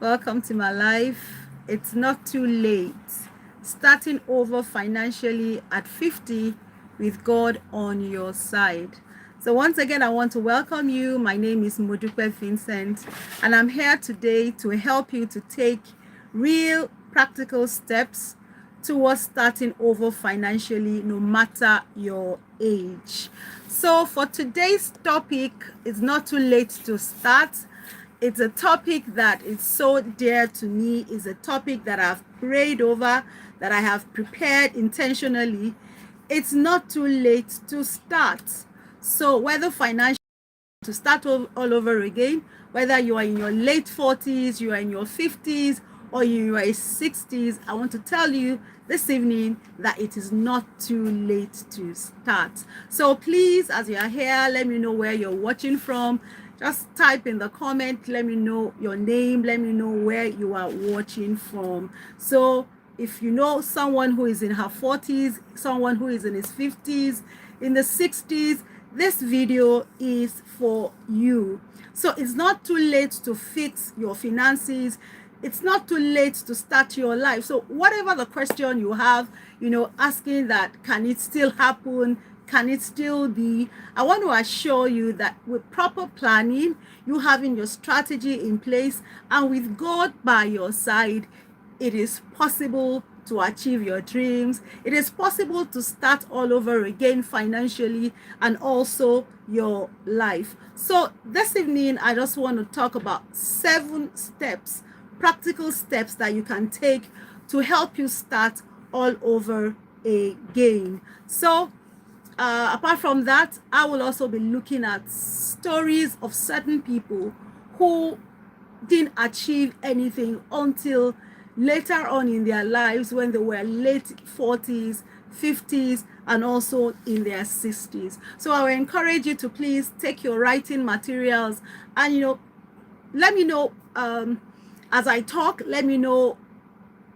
Welcome to my life. It's not too late. Starting over financially at 50 with God on your side. So once again, I want to welcome you. My name is Modupe Vincent, and I'm here today to help you to take real practical steps towards starting over financially, no matter your age. So for today's topic, it's not too late to start. It's a topic that is so dear to me. It's a topic that I've prayed over, that I have prepared intentionally. It's not too late to start. So whether financially, to start all over again, whether you are in your late 40s, you are in your 50s, or you are in 60s, I want to tell you this evening that it is not too late to start. So please, as you are here, let me know where you're watching from. Just type in the comment, let me know your name, let me know where you are watching from. So if you know someone who is in her 40s, someone who is in his 50s, in the 60s, this video is for you. So it's not too late to fix your finances. It's not too late to start your life. So whatever the question you have, asking that, can it still happen? Can it still be? I want to assure you that with proper planning, you having your strategy in place, and with God by your side, it is possible to achieve your dreams. It is possible to start all over again financially and also your life. So this evening, I just want to talk about 7 steps, practical steps that you can take to help you start all over again. So apart from that, I will also be looking at stories of certain people who didn't achieve anything until later on in their lives, when they were late 40s, 50s, and also in their 60s. So I will encourage you to please take your writing materials and, let me know as I talk. Let me know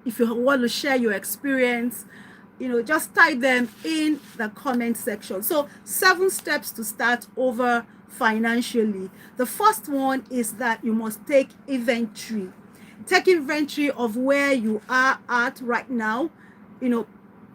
if you want to share your experience. Just type them in the comment section. So 7 steps to start over financially. The first one is that you must take inventory. Take inventory of where you are at right now.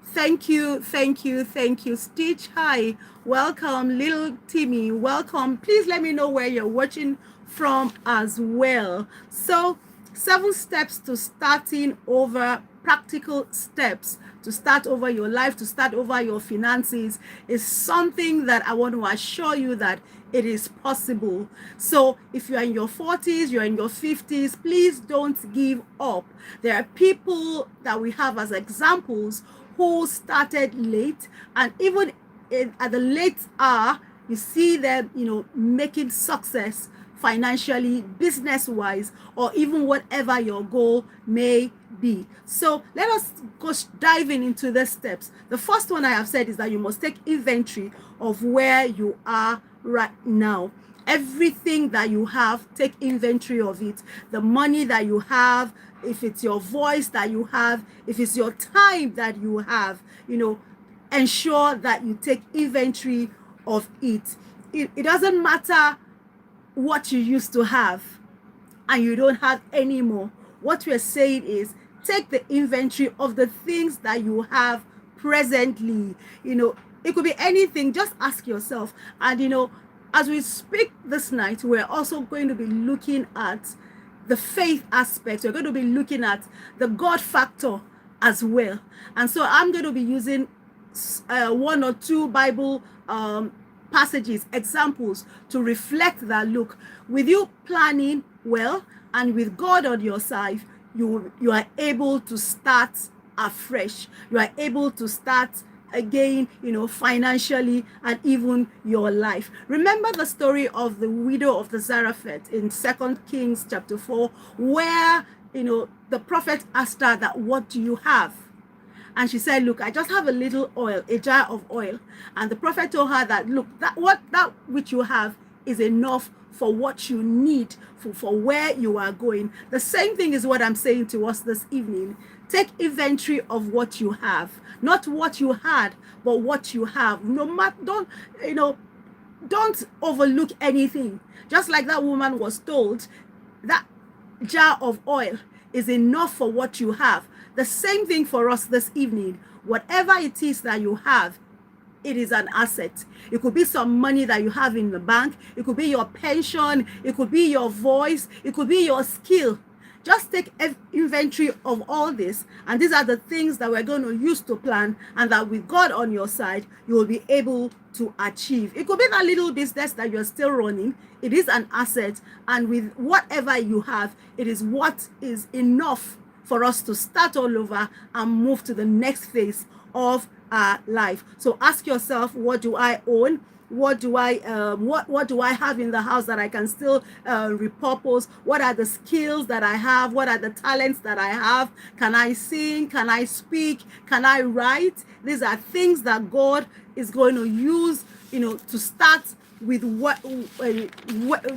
Thank you, Stitch. Hi, welcome. Little Timmy, welcome. Please let me know where you're watching from as well. So 7 steps to starting over, practical steps to start over your life, to start over your finances, is something that I want to assure you that it is possible. So if you're in your 40s, you're in your 50s, please don't give up. There are people that we have as examples who started late, and even at the late hour, you see them, making success financially, business-wise, or even whatever your goal may be. So let us go diving into the steps. The first one I have said is that you must take inventory of where you are right now. Everything that you have, take inventory of it. The money that you have, if it's your voice that you have, if it's your time that you have, ensure that you take inventory of it. It doesn't matter what you used to have and you don't have anymore. What we're saying is take the inventory of the things that you have presently. It could be anything. Just ask yourself. And as we speak this night, we're also going to be looking at the faith aspect. We're going to be looking at the God factor as well. And so I'm going to be using 1 or 2 Bible passages, examples, to reflect that. Look, with you planning well and with God on your side, you are able to start afresh. You are able to start again, financially, and even your life. Remember the story of the widow of the Zarephath in 2 Kings chapter 4, where the prophet asked her that, what do you have? And she said, look, I just have a little oil, a jar of oil. And the prophet told her that, look, that which you have is enough for what you need, for where you are going. The same thing is what I'm saying to us this evening. Take inventory of what you have, not what you had, but what you have. No matter, don't overlook anything. Just like that woman was told that jar of oil is enough for what you have. The same thing for us this evening. Whatever it is that you have, it is an asset. It could be some money that you have in the bank. It could be your pension. It could be your voice. It could be your skill. Just take inventory of all this, and these are the things that we're going to use to plan, and that with God on your side, you will be able to achieve. It could be that little business that you're still running. It is an asset, and with whatever you have, it is what is enough for us to start all over and move to the next phase of our life. So ask yourself, what do I own? What do I have in the house that I can still repurpose? What are the skills that I have? What are the talents that I have? Can I sing? Can I speak? Can I write? These are things that God is going to use, to start with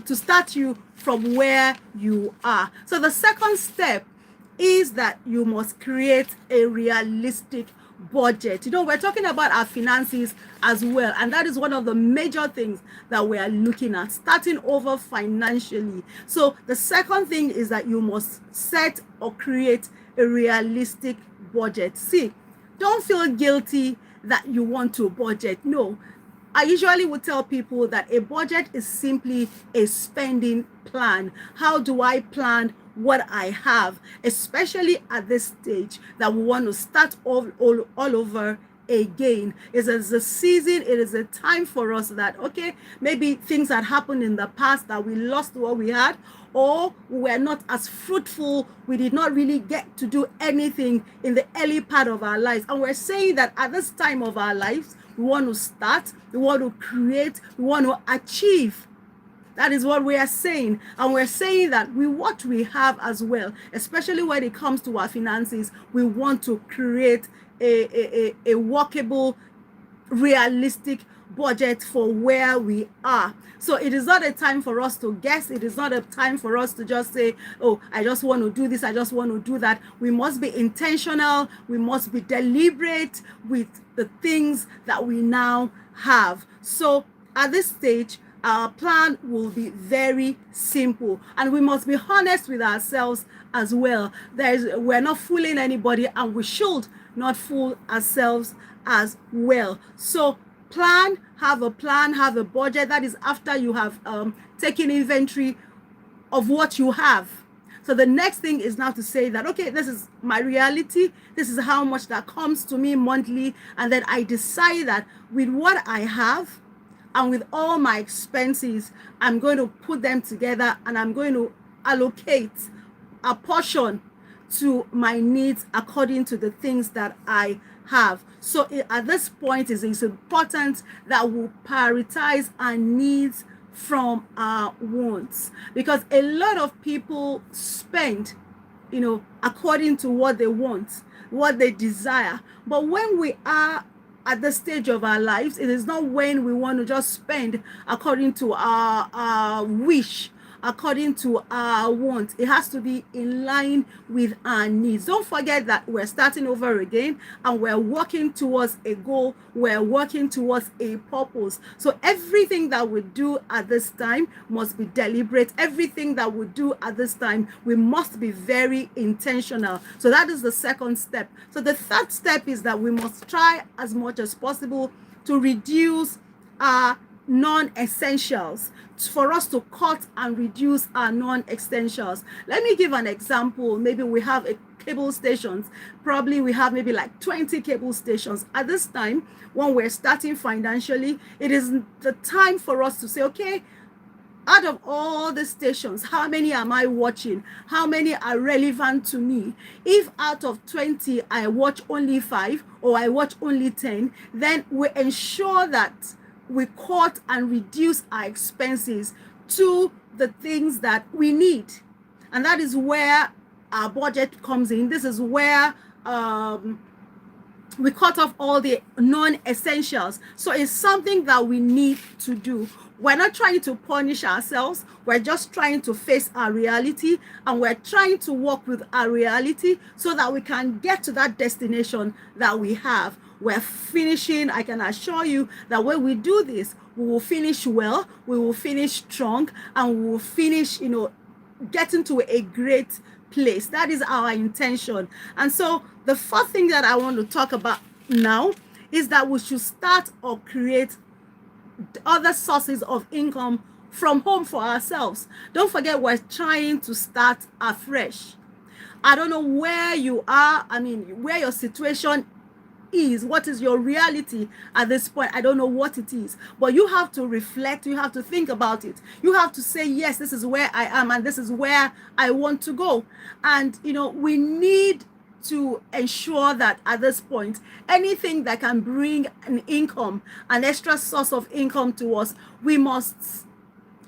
to start you from where you are. So the second step is that you must create a realistic budget. We're talking about our finances as well, and that is one of the major things that we are looking at, starting over financially. So the second thing is that you must set or create a realistic budget. See, don't feel guilty that you want to budget. No, I usually would tell people that a budget is simply a spending plan. How do I plan what I have, especially at this stage that we want to start all over again? It is a season, it is a time for us that, okay, maybe things that happened in the past that we lost what we had, or we were not as fruitful, we did not really get to do anything in the early part of our lives. And we're saying that at this time of our lives, we want to start, we want to create, we want to achieve. That is what we are saying. And we're saying that what we have as well, especially when it comes to our finances, we want to create a workable, realistic budget for where we are. So it is not a time for us to guess. It is not a time for us to just say, oh, I just want to do this, I just want to do that. We must be intentional. We must be deliberate with the things that we now have. So at this stage, our plan will be very simple, and we must be honest with ourselves as well. We're not fooling anybody, and we should not fool ourselves as well. So have a budget. That is after you have taken inventory of what you have. So the next thing is now to say that, okay, this is my reality. This is how much that comes to me monthly. And then I decide that with what I have, and with all my expenses, I'm going to put them together, and I'm going to allocate a portion to my needs according to the things that I have. So at this point, it is important that we prioritize our needs from our wants, because a lot of people spend, according to what they want, what they desire. But when we are at the stage of our lives, it is not when we want to just spend according to our wish, according to our want. It has to be in line with our needs. Don't forget that we're starting over again, and we're working towards a goal. We're working towards a purpose. So everything that we do at this time must be deliberate. Everything that we do at this time, we must be very intentional. So that is the second step. So the third step is that we must try as much as possible to reduce our non-essentials, for us to cut and reduce our non-essentials. Let me give an example. Maybe we have a cable stations. Probably we have maybe like 20 cable stations. At this time, when we're starting financially, it is the time for us to say, okay, out of all the stations, how many am I watching? How many are relevant to me? If out of 20, I watch only 5, or I watch only 10, then we ensure that we cut and reduce our expenses to the things that we need. And that is where our budget comes in. This is where we cut off all the non-essentials. So it's something that we need to do. We're not trying to punish ourselves. We're just trying to face our reality, and we're trying to work with our reality so that we can get to that destination that we have. We're finishing. I can assure you that when we do this, we will finish well, we will finish strong, and we will finish, getting to a great place. That is our intention. And so the first thing that I want to talk about now is that we should start or create other sources of income from home for ourselves. Don't forget, we're trying to start afresh. I don't know where you are, I mean, where your situation is, what is your reality at this point. I don't know what it is, but you have to reflect, you have to think about it. You have to say, yes, this is where I am and this is where I want to go. And, we need to ensure that at this point, anything that can bring an income, an extra source of income to us, we must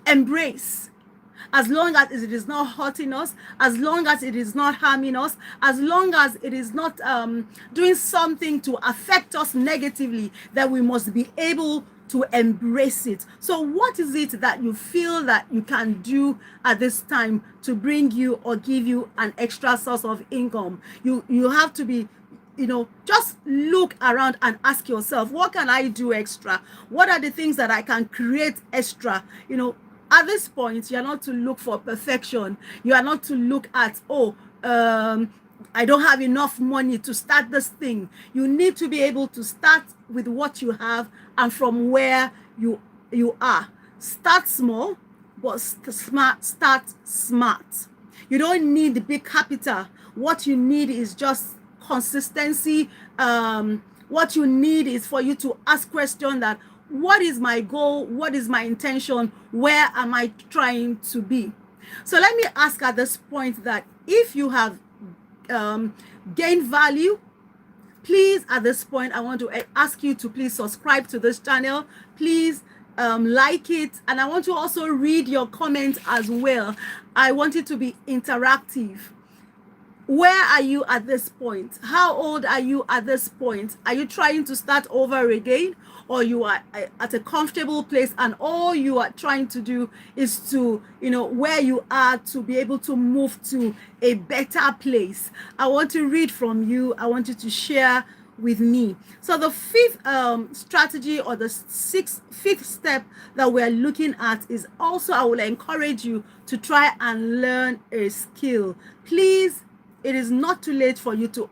embrace, as long as it is not hurting us, as long as it is not harming us, as long as it is not doing something to affect us negatively, that we must be able to embrace it. So what is it that you feel that you can do at this time to bring you or give you an extra source of income? You have to be, just look around and ask yourself, what can I do extra? What are the things that I can create extra? At this point, you're not to look for perfection. You are not to look at, I don't have enough money to start this thing. You need to be able to start with what you have and from where you are. Start small, but start smart. You don't need the big capital. What you need is just consistency. What you need is for you to ask questions that, what is my goal? What is my intention? Where am I trying to be? So let me ask at this point that if you have gained value, please, at this point, I want to ask you to please subscribe to this channel. Please like it. And I want to also read your comments as well. I want it to be interactive. Where are you at this point? How old are you at this point? Are you trying to start over again? Or you are at a comfortable place and all you are trying to do is to, where you are, to be able to move to a better place? I want to read from you. I want you to share with me. So the fifth strategy, or the fifth step that we're looking at is also, I will encourage you to try and learn a skill. Please, it is not too late for you to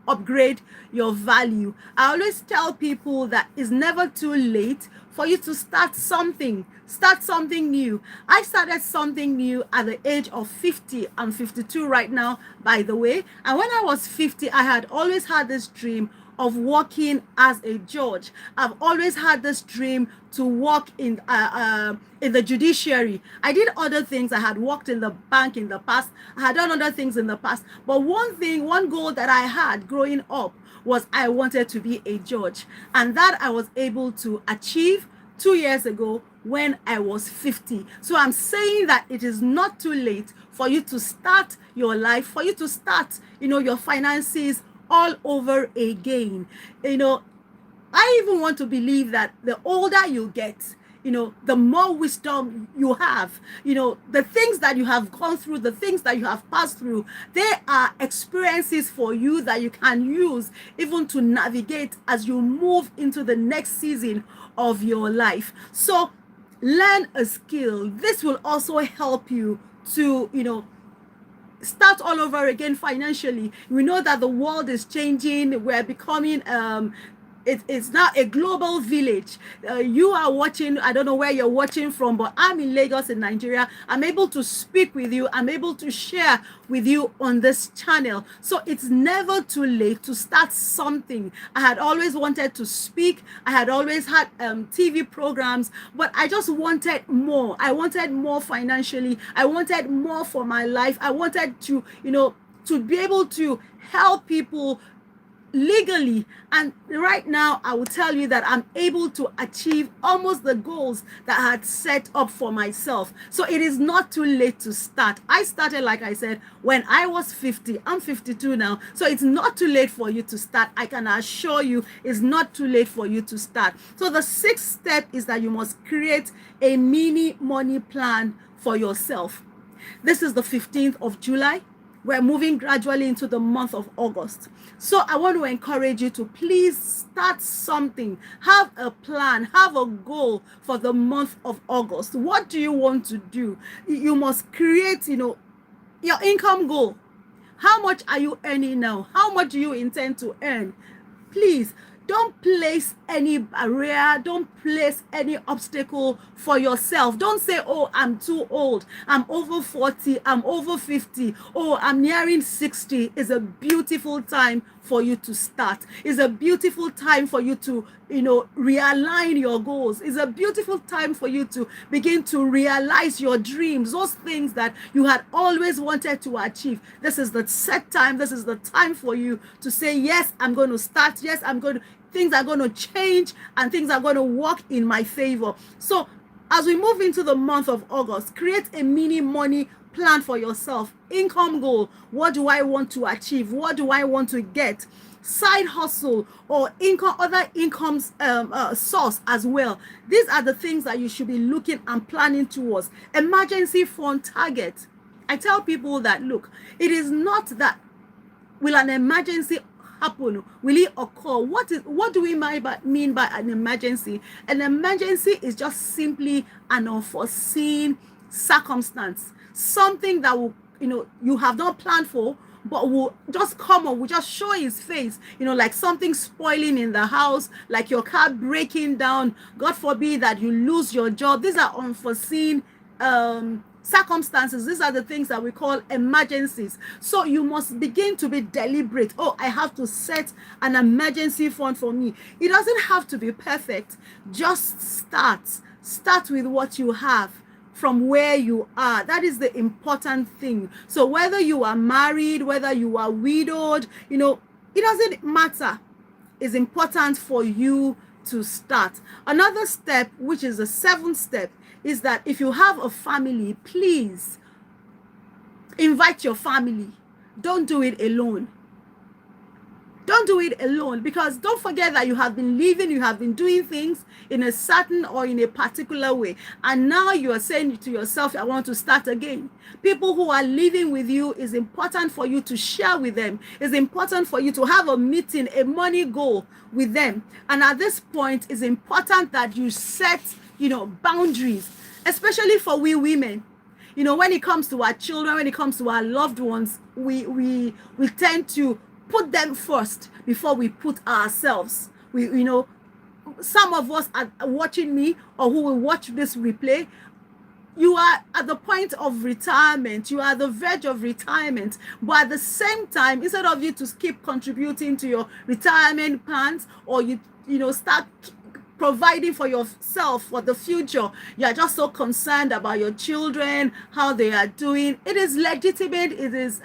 upgrade your value. I always tell people that it's never too late for you to start something new. I started something new at the age of 50. I'm 52 right now, by the way. And when I was 50, I had always had this dream of working as a judge. I've always had this dream to work in the judiciary. I did other things. I had worked in the bank in the past. I had done other things in the past. But one goal that I had growing up was I wanted to be a judge. And that I was able to achieve 2 years ago when I was 50. So I'm saying that it is not too late for you to start your life, for you to start, your finances all over again. I even want to believe that the older you get, the more wisdom you have. The things that you have gone through, the things that you have passed through, they are experiences for you that you can use even to navigate as you move into the next season of your life. So learn a skill. This will also help you to, start all over again financially. We know that the world is changing. We're becoming it's now a global village. You are watching, I don't know where you're watching from, but I'm in Lagos in Nigeria. I'm able to speak with you. I'm able to share with you on this channel. So it's never too late to start something. I had always wanted to speak. I had always had TV programs, but I just wanted more. I wanted more financially. I wanted more for my life. I wanted to, to be able to help people legally. And right now I will tell you that I'm able to achieve almost the goals that I had set up for myself. So it is not too late to start. I started, like I said, when I was 50. I'm 52 now, so it's not too late for you to start. I can assure you it's not too late for you to start. So the sixth step is that you must create a mini money plan for yourself. This is the 15th of July. We're moving gradually into the month of August. So I want to encourage you to please start something. Have a plan, have a goal for the month of August. What do you want to do? You must create, your income goal. How much are you earning now? How much do you intend to earn? Please don't place any barrier, don't place any obstacle for yourself. Don't say, oh, I'm too old, I'm over 40, I'm over 50, oh, I'm nearing 60. It's a beautiful time for you to start. It's a beautiful time for you to, realign your goals. It's a beautiful time for you to begin to realize your dreams, those things that you had always wanted to achieve. This is the set time. This is the time for you to say, yes, I'm going to start. Yes, things are going to change and things are going to work in my favor. So as we move into the month of August, create a mini money plan for yourself. Income goal. What do I want to achieve? What do I want to get? Side hustle or income, other incomes source as well. These are the things that you should be looking and planning towards. Emergency fund target. I tell people that, look, it is not that will an emergency happen, will it occur? What do we mean by an emergency? An emergency is just simply an unforeseen circumstance, something that will, you have not planned for, but will just come on, will just show his face, like something spoiling in the house, like your car breaking down, God forbid that you lose your job. These are unforeseen circumstances. These are the things that we call emergencies. So you must begin to be deliberate. Oh, I have to set an emergency fund for me. It doesn't have to be perfect. Just start with what you have from where you are. That is the important thing. So whether you are married, whether you are widowed, it doesn't matter. It's important for you to start. Another step, which is the seventh step, is that if you have a family, please invite your family. Don't do it alone. Don't do it alone, because don't forget that you have been living, you have been doing things in a certain or in a particular way. And now you are saying to yourself, I want to start again. People who are living with you, is important for you to share with them. It's important for you to have a meeting, a money goal with them. And at this point, it's important that you set, boundaries, especially for we women. When it comes to our children, when it comes to our loved ones, we tend to put them first before we put ourselves. Some of us are watching me or who will watch this replay. You are at the point of retirement. You are at the verge of retirement. But at the same time, instead of you to keep contributing to your retirement plans, or start providing for yourself for the future, you are just so concerned about your children, how they are doing. It is legitimate. It is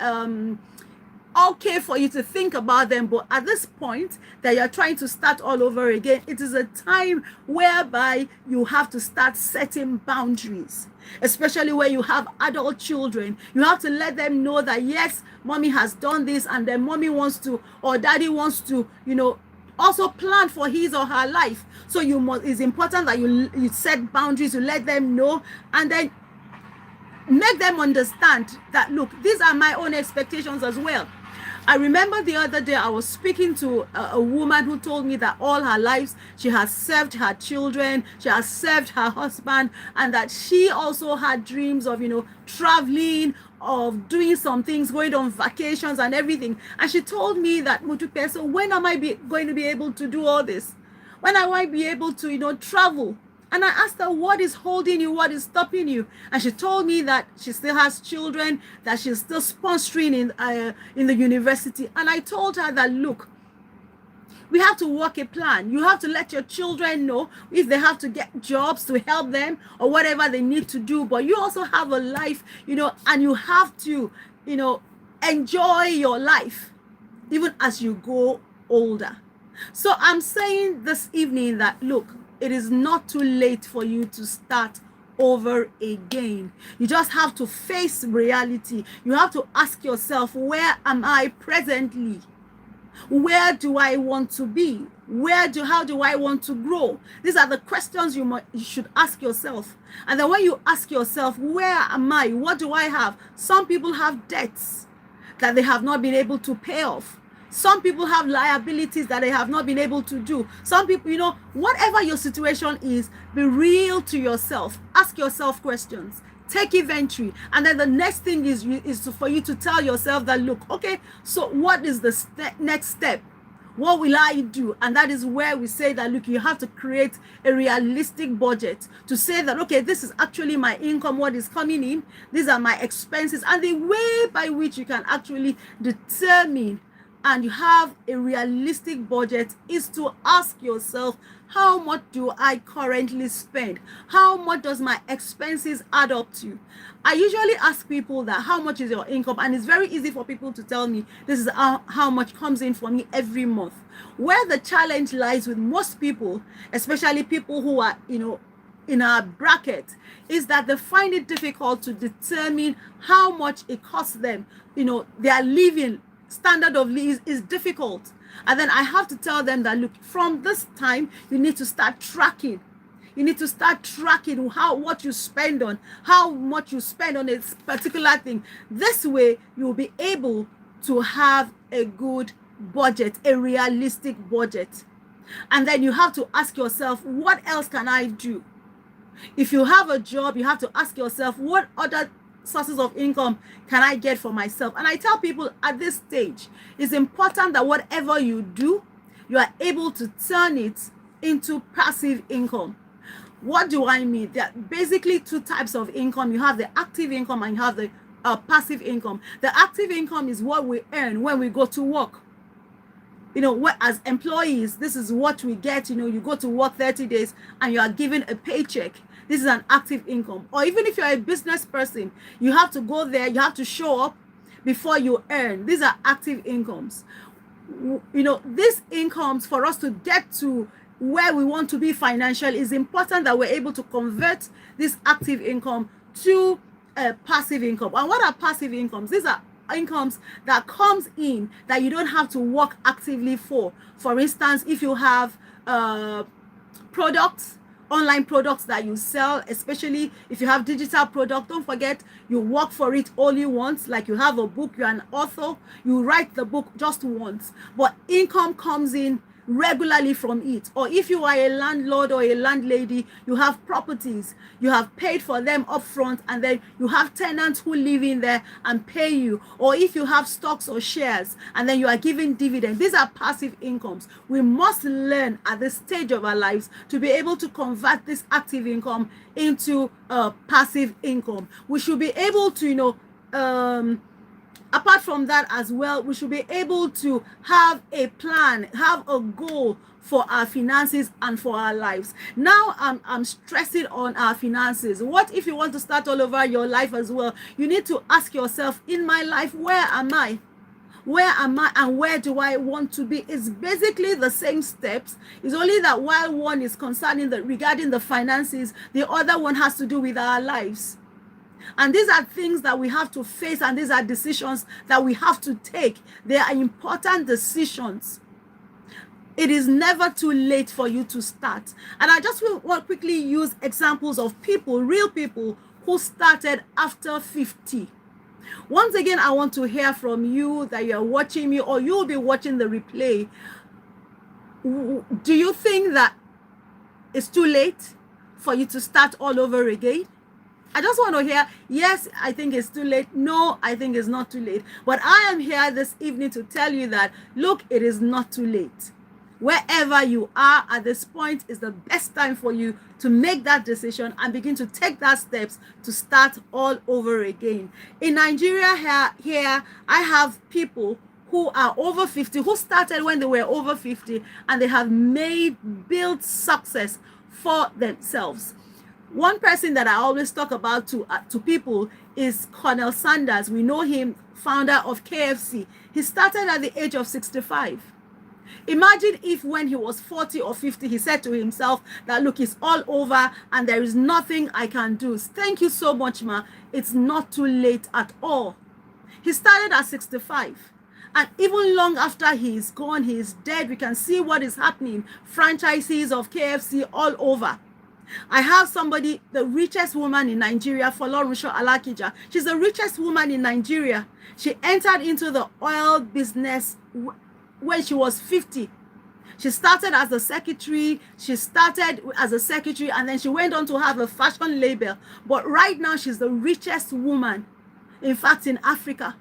okay for you to think about them, but at this point that you're trying to start all over again, it is a time whereby you have to start setting boundaries, especially when you have adult children. You have to let them know that, yes, mommy has done this, and then mommy wants to, or daddy wants to, also plan for his or her life. So it's important that you set boundaries, you let them know, and then make them understand that, look, these are my own expectations as well. I remember the other day I was speaking to a woman who told me that all her lives she has served her children, she has served her husband, and that she also had dreams of, traveling, of doing some things, going on vacations and everything. And she told me that, Modupe, so when am I going to be able to do all this? When am I be able to, travel? And I asked her, what is holding you? What is stopping you? And she told me that she still has children, that she's still sponsoring in the university. And I told her that, look, we have to work a plan. You have to let your children know if they have to get jobs to help them or whatever they need to do. But you also have a life, and you have to, enjoy your life even as you go older. So I'm saying this evening that, look, it is not too late for you to start over again. You just have to face reality. You have to ask yourself, where am I presently? Where do I want to be? How do I want to grow? These are the questions you should ask yourself. And then when you ask yourself, where am I? What do I have? Some people have debts. that they have not been able to pay off. Some people have liabilities that they have not been able to do. Some people, whatever your situation is, be real to yourself. Ask yourself questions. Take inventory. And then the next thing is for you to tell yourself that, look, okay, so what is the next step? What will I do? And that is where we say that, look, you have to create a realistic budget to say that, okay, this is actually my income, what is coming in. These are my expenses. And the way by which you can actually determine and you have a realistic budget is to ask yourself, how much do I currently spend? How much does my expenses add up to? I usually ask people that, how much is your income? And it's very easy for people to tell me, this is how much comes in for me every month. Where the challenge lies with most people, especially people who are, in our bracket, is that they find it difficult to determine how much it costs them. Their living standard of living is difficult. And then I have to tell them that, look, from this time, you need to start tracking. You need to start tracking what you spend on, how much you spend on a particular thing. This way, you'll be able to have a good budget, a realistic budget. And then you have to ask yourself, what else can I do? If you have a job, you have to ask yourself, what other sources of income can I get for myself? And I tell people at this stage, it's important that whatever you do, you are able to turn it into passive income. What do I mean? There are basically two types of income. You have the active income and you have the passive income. The active income is what we earn when we go to work. As employees, this is what we get. You go to work 30 days and you are given a paycheck. This is an active income. Or even if you're a business person, you have to go there, you have to show up before you earn. These are active incomes. These incomes, for us to get to where we want to be financially, is important that we're able to convert this active income to passive income. And what are passive incomes? These are incomes that comes in that you don't have to work actively for. For instance, if you have products, online products that you sell, especially if you have digital product, don't forget you work for it only once. Like you have a book, you're an author, you write the book just once, but income comes in regularly from it. Or if you are a landlord or a landlady, you have properties, you have paid for them upfront, and then you have tenants who live in there and pay you. Or if you have stocks or shares and then you are giving dividends, these are passive incomes. We must learn at this stage of our lives to be able to convert this active income into passive income. We should be able to apart from that as well, we should be able to have a plan, have a goal for our finances and for our lives. Now I'm stressing on our finances. What if you want to start all over your life as well? You need to ask yourself, in my life, where am I? Where am I and where do I want to be? It's basically the same steps. It's only that while one is concerning regarding the finances, the other one has to do with our lives. And these are things that we have to face, and these are decisions that we have to take. They are important decisions. It is never too late for you to start. And I just want to quickly use examples of people, real people, who started after 50. Once again, I want to hear from you that you're watching me or you'll be watching the replay. Do you think that it's too late for you to start all over again? I just want to hear, yes, I think it's too late. No, I think it's not too late. But I am here this evening to tell you that, look, it is not too late. Wherever you are at this point is the best time for you to make that decision and begin to take that steps to start all over again. In Nigeria here, I have people who are over 50, who started when they were over 50, and they have built success for themselves. One person that I always talk about to people is Colonel Sanders. We know him, founder of KFC. He started at the age of 65. Imagine if when he was 40 or 50, he said to himself that, look, it's all over and there is nothing I can do. Thank you so much, ma. It's not too late at all. He started at 65. And even long after he is gone, he is dead, we can see what is happening. Franchises of KFC all over. I have somebody, the richest woman in Nigeria, Folorunsho Alakija. She's the richest woman in Nigeria. She entered into the oil business when she was 50. She started as a secretary. And then she went on to have a fashion label. But right now, she's the richest woman, in fact, in Africa.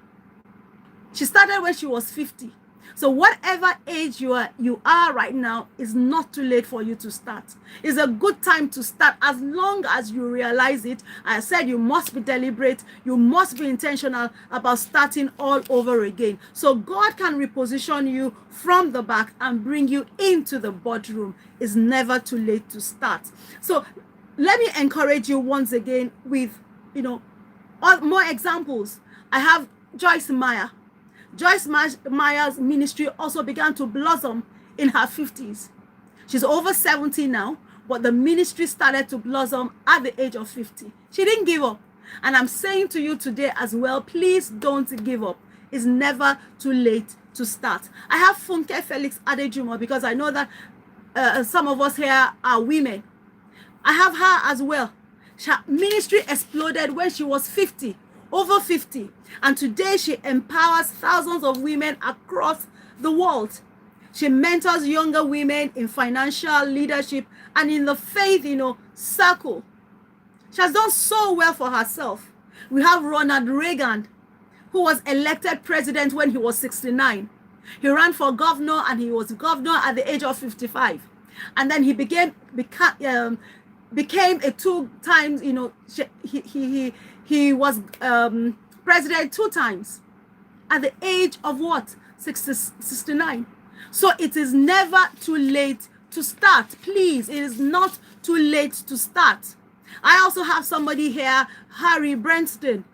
She started when she was 50. So whatever age you are right now, is not too late for you to start. It's a good time to start, as long as you realize it. I said you must be deliberate. You must be intentional about starting all over again. So God can reposition you from the back and bring you into the boardroom. It's never too late to start. So let me encourage you once again with, more examples. I have Joyce Meyer. Joyce Meyer's ministry also began to blossom in her 50s. She's over 70 now, but the ministry started to blossom at the age of 50. She didn't give up. And I'm saying to you today as well, please don't give up. It's never too late to start. I have Funke Felix Adejumo because I know that some of us here are women. I have her as well. Her ministry exploded when she was 50. Over 50, and today she empowers thousands of women across the world. She mentors younger women in financial leadership and in the faith, circle. She has done so well for herself. We have Ronald Reagan, who was elected president when he was 69. He ran for governor, and he was governor at the age of 55. And then he became a 2 times, he was president 2 times at the age of what? 69. So it is never too late to start. Please, it is not too late to start. I also have somebody here, Harry Brenston.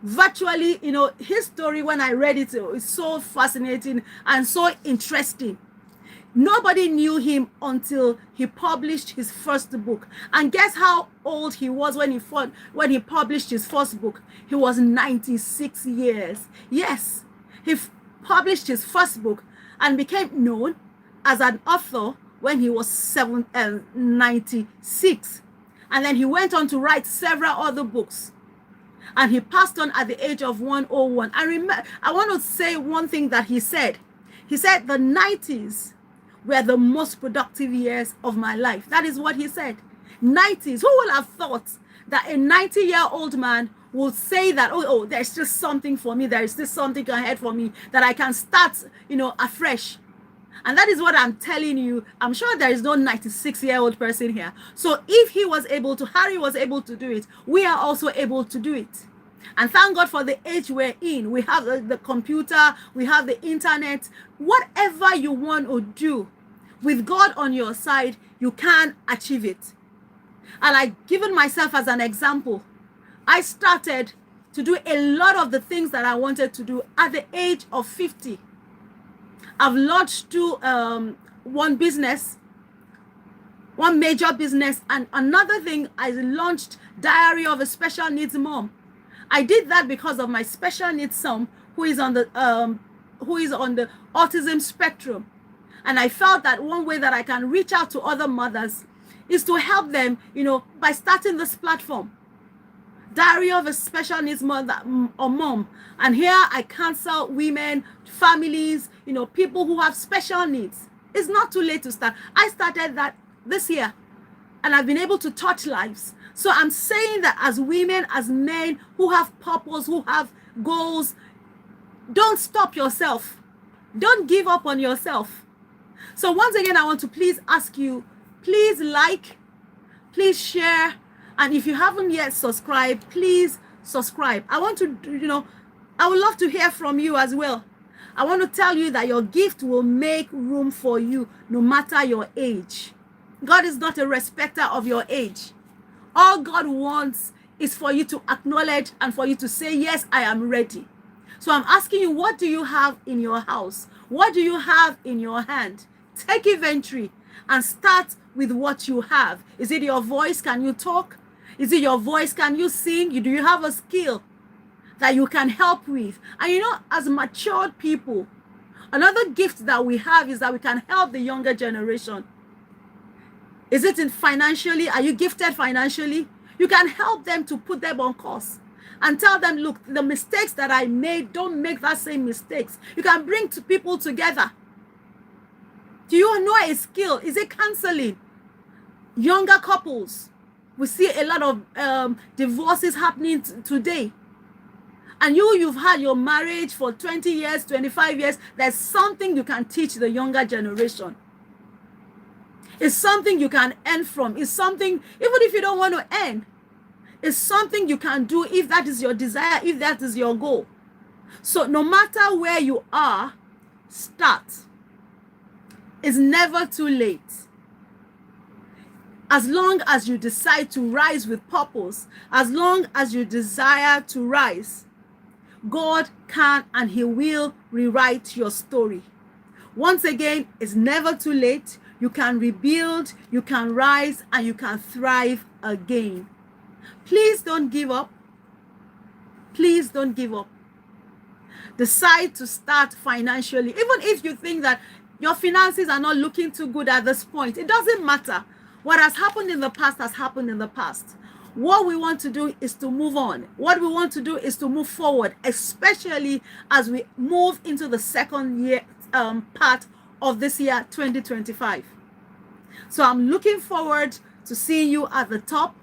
Virtually, his story, when I read it, is so fascinating and so interesting. Nobody knew him until he published his first book. And guess how old he was when he published his first book? He was 96 years. Yes, he published his first book and became known as an author when he was 96. And then he went on to write several other books. And he passed on at the age of 101. I want to say one thing that he said. He said the 90s were the most productive years of my life. That is what he said. 90s. Who would have thought that a 90-year-old man would say that, oh, there's just something for me. There is just something ahead for me that I can start, afresh. And that is what I'm telling you. I'm sure there is no 96-year-old person here. So if Harry was able to do it, we are also able to do it. And thank God for the age we're in. We have the computer, we have the internet. Whatever you want to do, with God on your side, you can achieve it. And I've given myself as an example. I started to do a lot of the things that I wanted to do at the age of 50. I've launched one major business, and another thing, I launched Diary of a Special Needs Mom. I did that because of my special needs son who is on the autism spectrum. And I felt that one way that I can reach out to other mothers is to help them, by starting this platform, Diary of a Special Needs Mother or Mom. And here I counsel women, families, people who have special needs. It's not too late to start. I started that this year, and I've been able to touch lives. So I'm saying that as women, as men who have purpose, who have goals, don't stop yourself. Don't give up on yourself. So once again, I want to please ask you, please like, please share, and if you haven't yet subscribed, please subscribe. I want to, I would love to hear from you as well. I want to tell you that your gift will make room for you no matter your age. God is not a respecter of your age. All God wants is for you to acknowledge and for you to say, yes, I am ready. So I'm asking you, what do you have in your house? What do you have in your hand? Take inventory and start with what you have. Is it your voice? Can you talk? Is it your voice? Can you sing? Do you have a skill that you can help with? And as matured people, another gift that we have is that we can help the younger generation. Is it in financially? Are you gifted financially? You can help them to put them on course and tell them, look, the mistakes that I made, don't make that same mistakes. You can bring people together. Do you know a skill? Is it counseling? Younger couples, we see a lot of divorces happening today. And you've had your marriage for 20 years, 25 years. There's something you can teach the younger generation. It's something you can earn from. It's something, even if you don't want to earn, it's something you can do if that is your desire, if that is your goal. So no matter where you are, start. It's never too late. As long as you decide to rise with purpose, as long as you desire to rise, God can and He will rewrite your story. Once again, it's never too late. You can rebuild, you can rise, and you can thrive again. Please don't give up. Please don't give up. Decide to start financially. Even if you think that your finances are not looking too good at this point, it doesn't matter. What has happened in the past has happened in the past. What we want to do is to move on. What we want to do is to move forward, especially as we move into the second year part of this year, 2025. So I'm looking forward to seeing you at the top.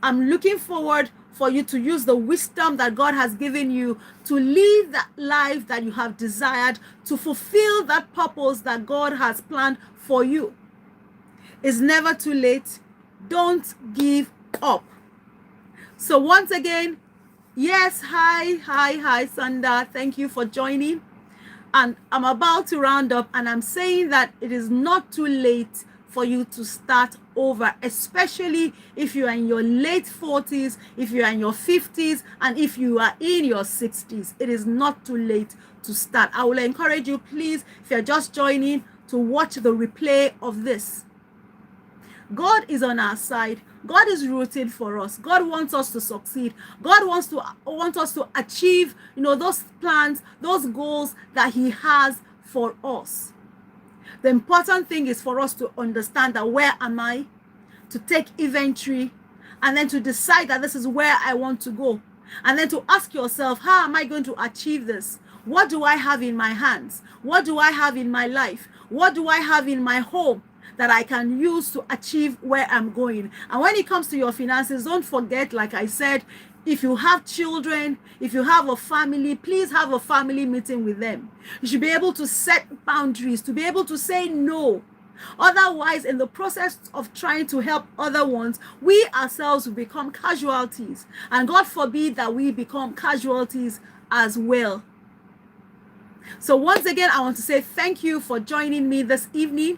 I'm looking forward for you to use the wisdom that God has given you to live that life that you have desired, to fulfill that purpose that God has planned for you. It's never too late. Don't give up. So once again, yes, hi, Sanda. Thank you for joining. And I'm about to round up, and I'm saying that it is not too late for you to start over, especially if you are in your late 40s, if you are in your 50s, and if you are in your 60s. It is not too late to start. I will encourage you, please, if you're just joining, to watch the replay of this. God is on our side. God is rooting for us. God wants us to succeed. God wants us to achieve, those plans, those goals that He has for us. The important thing is for us to understand that where am I, to take inventory, and then to decide that this is where I want to go. And then to ask yourself, how am I going to achieve this? What do I have in my hands? What do I have in my life? What do I have in my home that I can use to achieve where I'm going? And when it comes to your finances, don't forget, like I said, if you have children, if you have a family, please have a family meeting with them. You should be able to set boundaries, to be able to say no. Otherwise, in the process of trying to help other ones, we ourselves will become casualties. And God forbid that we become casualties as well. So once again, I want to say thank you for joining me this evening.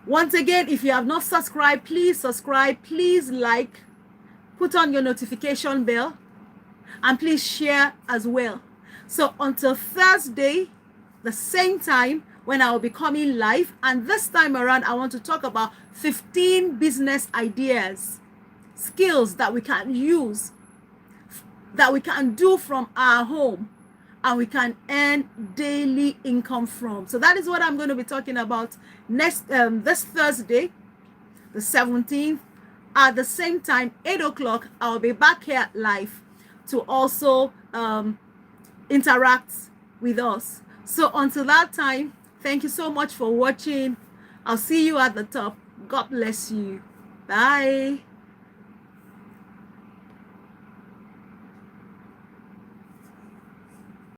Once again, if you have not subscribed, please subscribe, please like, put on your notification bell, and please share as well. So until Thursday, the same time, when I will be coming live, and this time around, I want to talk about 15 business ideas, skills that we can use, that we can do from our home, and we can earn daily income from. So that is what I'm going to be talking about this Thursday, the 17th. At the same time, 8 o'clock, I'll be back here live to also interact with us. So until that time, thank you so much for watching. I'll see you at the top. God bless you. Bye.